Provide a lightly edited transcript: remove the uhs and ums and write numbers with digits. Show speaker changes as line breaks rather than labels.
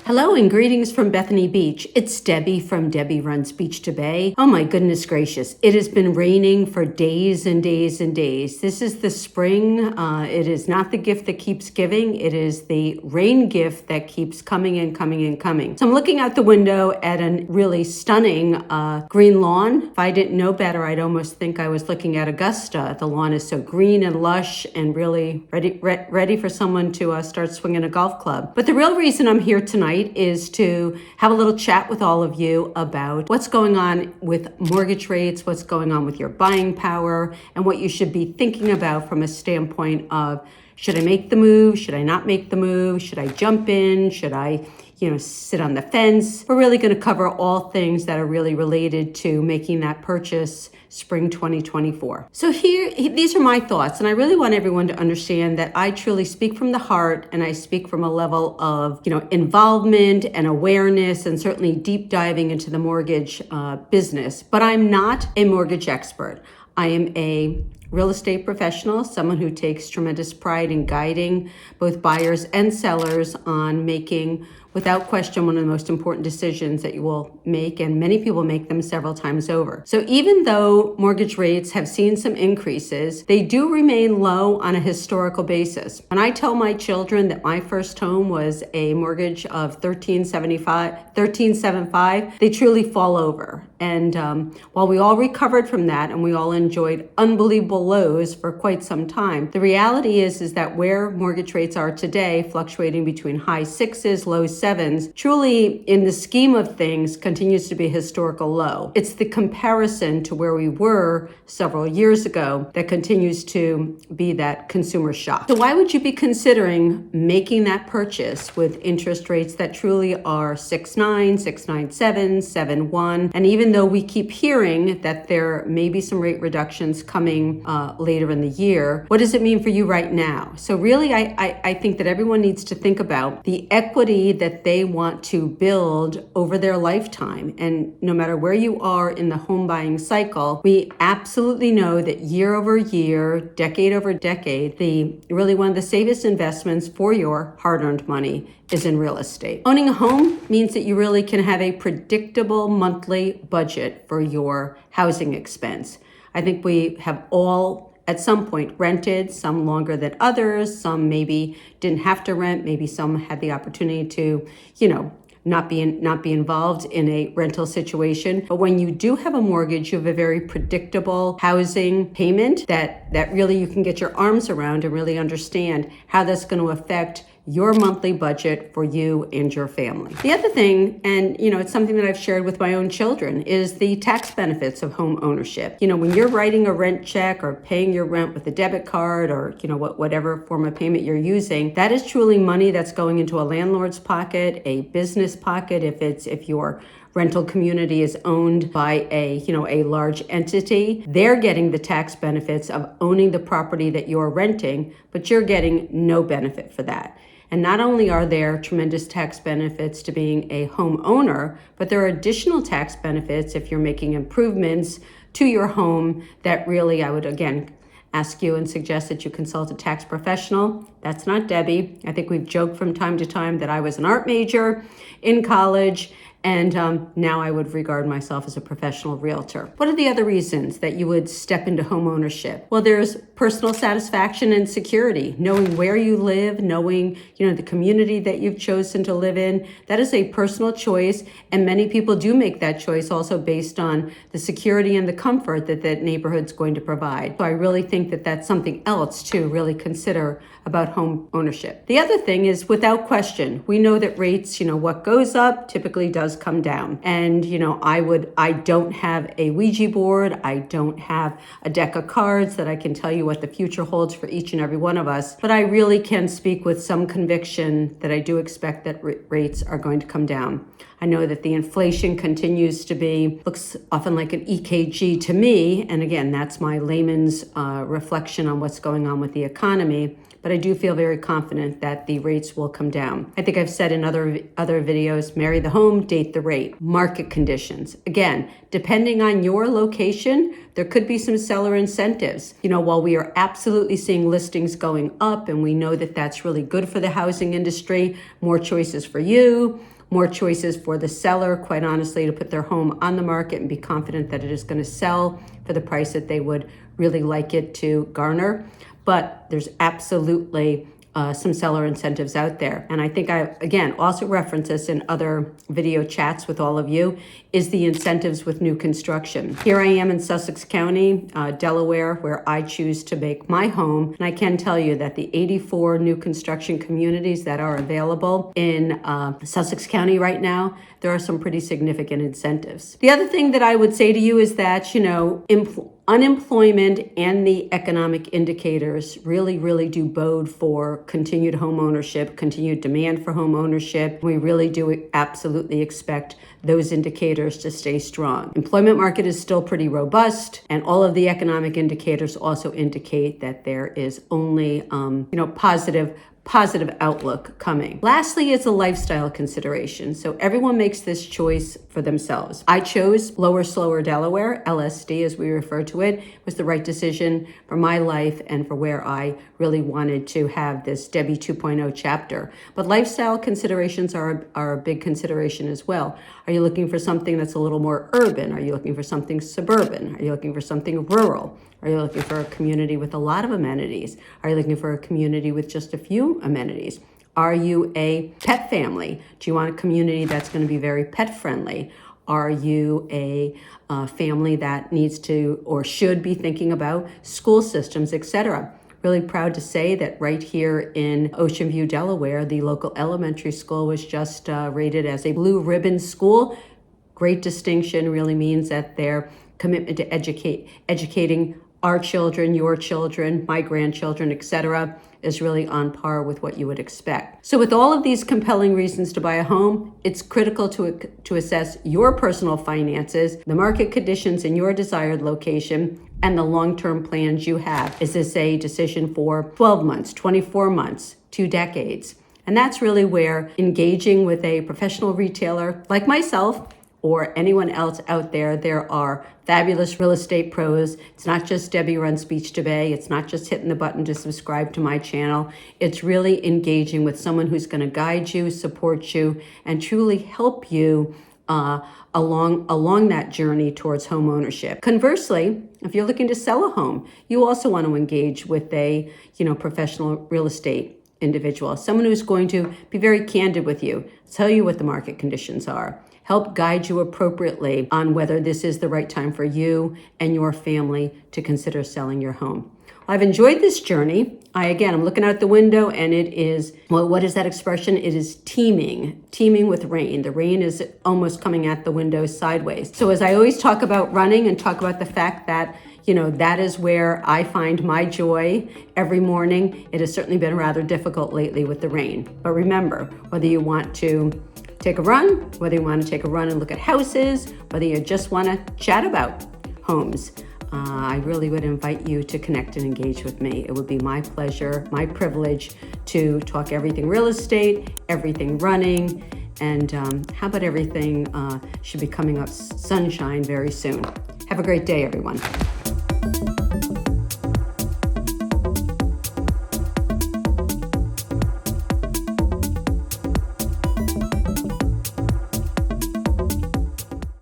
Hello and greetings from Bethany Beach. It's Debbie from Debbie Runs Beach to Bay. Oh my goodness gracious. It has been raining for days and days and days. This is the spring. It is not the gift that keeps giving. It is the rain gift that keeps coming and coming and coming. So I'm looking out the window at a really stunning green lawn. If I didn't know better, I'd almost think I was looking at Augusta. The lawn is so green and lush and really ready for someone to start swinging a golf club. But the real reason I'm here tonight is to have a little chat with all of you about what's going on with mortgage rates, what's going on with your buying power, and what you should be thinking about from a standpoint of, should I make the move? Should I not make the move? Should I jump in? Should I, sit on the fence? We're really going to cover all things that are really related to making that purchase spring 2024. So these are my thoughts, and I really want everyone to understand that I truly speak from the heart, and I speak from a level of, involvement and awareness, and certainly deep diving into the mortgage business. But I'm not a mortgage expert. I am a real estate professional, someone who takes tremendous pride in guiding both buyers and sellers on making, without question, one of the most important decisions that you will make, and many people make them several times over. So even though mortgage rates have seen some increases, they do remain low on a historical basis. When I tell my children that my first home was a mortgage of $13.75, they truly fall over. And while we all recovered from that and we all enjoyed unbelievable lows for quite some time, the reality is that where mortgage rates are today, fluctuating between high sixes, low sevens, truly in the scheme of things continues to be a historical low. It's the comparison to where we were several years ago that continues to be that consumer shock. So why would you be considering making that purchase with interest rates that truly are 6.9, 6.97, 7.1, and even though we keep hearing that there may be some rate reductions coming later in the year, what does it mean for you right now? So really, I think that everyone needs to think about the equity that they want to build over their lifetime. And no matter where you are in the home buying cycle, we absolutely know that year over year, decade over decade, really one of the safest investments for your hard-earned money is in real estate. Owning a home means that you really can have a predictable monthly budget for your housing expense. I think we have all at some point rented, some longer than others, some maybe didn't have to rent, maybe some had the opportunity to, not be involved in a rental situation. But when you do have a mortgage, you have a very predictable housing payment that really you can get your arms around and really understand how that's going to affect your monthly budget for you and your family. The other thing, and it's something that I've shared with my own children, is the tax benefits of home ownership. When you're writing a rent check or paying your rent with a debit card or whatever form of payment you're using, that is truly money that's going into a landlord's pocket, a business pocket, if your rental community is owned by a large entity. They're getting the tax benefits of owning the property that you're renting, but you're getting no benefit for that. And not only are there tremendous tax benefits to being a homeowner, but there are additional tax benefits if you're making improvements to your home that really, I would again ask you and suggest that you consult a tax professional. That's not Debbie. I think we've joked from time to time that I was an art major in college, and now I would regard myself as a professional realtor. What are the other reasons that you would step into home ownership? Well, there's personal satisfaction and security, knowing where you live, knowing the community that you've chosen to live in. That is a personal choice, and many people do make that choice also based on the security and the comfort that that neighborhood's going to provide. So I really think that that's something else to really consider about home ownership. The other thing is, without question, we know that rates, what goes up typically does come down. And, I don't have a Ouija board. I don't have a deck of cards that I can tell you what the future holds for each and every one of us. But I really can speak with some conviction that I do expect that rates are going to come down. I know that the inflation continues to looks often like an EKG to me. And again, that's my layman's reflection on what's going on with the economy. But I do feel very confident that the rates will come down. I think I've said in other videos, marry the home, date the rate. Market conditions. Again, depending on your location, there could be some seller incentives. While we are absolutely seeing listings going up and we know that that's really good for the housing industry, more choices for you, more choices for the seller, quite honestly, to put their home on the market and be confident that it is going to sell for the price that they would really like it to garner. But there's absolutely some seller incentives out there. And I think I, again, also reference this in other video chats with all of you, is the incentives with new construction. Here I am in Sussex County, Delaware, where I choose to make my home. And I can tell you that the 84 new construction communities that are available in Sussex County right now, there are some pretty significant incentives. The other thing that I would say to you is that, unemployment and the economic indicators really do bode for continued home ownership, continued demand for home ownership. We really do absolutely expect those indicators to stay strong. Employment market is still pretty robust, and all of the economic indicators also indicate that there is only positive outlook coming. Lastly is a lifestyle consideration. So everyone makes this choice for themselves. I chose Lower Slower Delaware, LSD as we refer to it. It was the right decision for my life and for where I really wanted to have this Debbie 2.0 chapter. But lifestyle considerations are a big consideration as well. Are you looking for something that's a little more urban? Are you looking for something suburban? Are you looking for something rural? Are you looking for a community with a lot of amenities? Are you looking for a community with just a few amenities? Are you a pet family? Do you want a community that's going to be very pet friendly? Are you a family that needs to or should be thinking about school systems, etc.? Really proud to say that right here in Ocean View, Delaware, the local elementary school was just rated as a blue ribbon school. Great distinction, really means that their commitment to educating our children, your children, my grandchildren, etc., is really on par with what you would expect. So with all of these compelling reasons to buy a home, it's critical to assess your personal finances, the market conditions in your desired location, and the long-term plans you have. Is this a decision for 12 months, 24 months, 2 decades? And that's really where engaging with a professional retailer like myself or anyone else out there, there are fabulous real estate pros. It's not just Debbie runs Speech to Bay. It's not just hitting the button to subscribe to my channel. It's really engaging with someone who's going to guide you, support you, and truly help you along that journey towards home ownership. Conversely, if you're looking to sell a home, you also want to engage with a professional real estate individual, someone who's going to be very candid with you, tell you what the market conditions are, help guide you appropriately on whether this is the right time for you and your family to consider selling your home. I've enjoyed this journey. I'm looking out the window and it is, well, what is that expression? It is teeming with rain. The rain is almost coming at the window sideways. So as I always talk about running and talk about the fact that, that is where I find my joy every morning. It has certainly been rather difficult lately with the rain. But remember, whether you want to take a run, whether you want to take a run and look at houses, whether you just want to chat about homes, I really would invite you to connect and engage with me. It would be my pleasure, my privilege to talk everything real estate, everything running, and how about everything should be coming up sunshine very soon. Have a great day, everyone.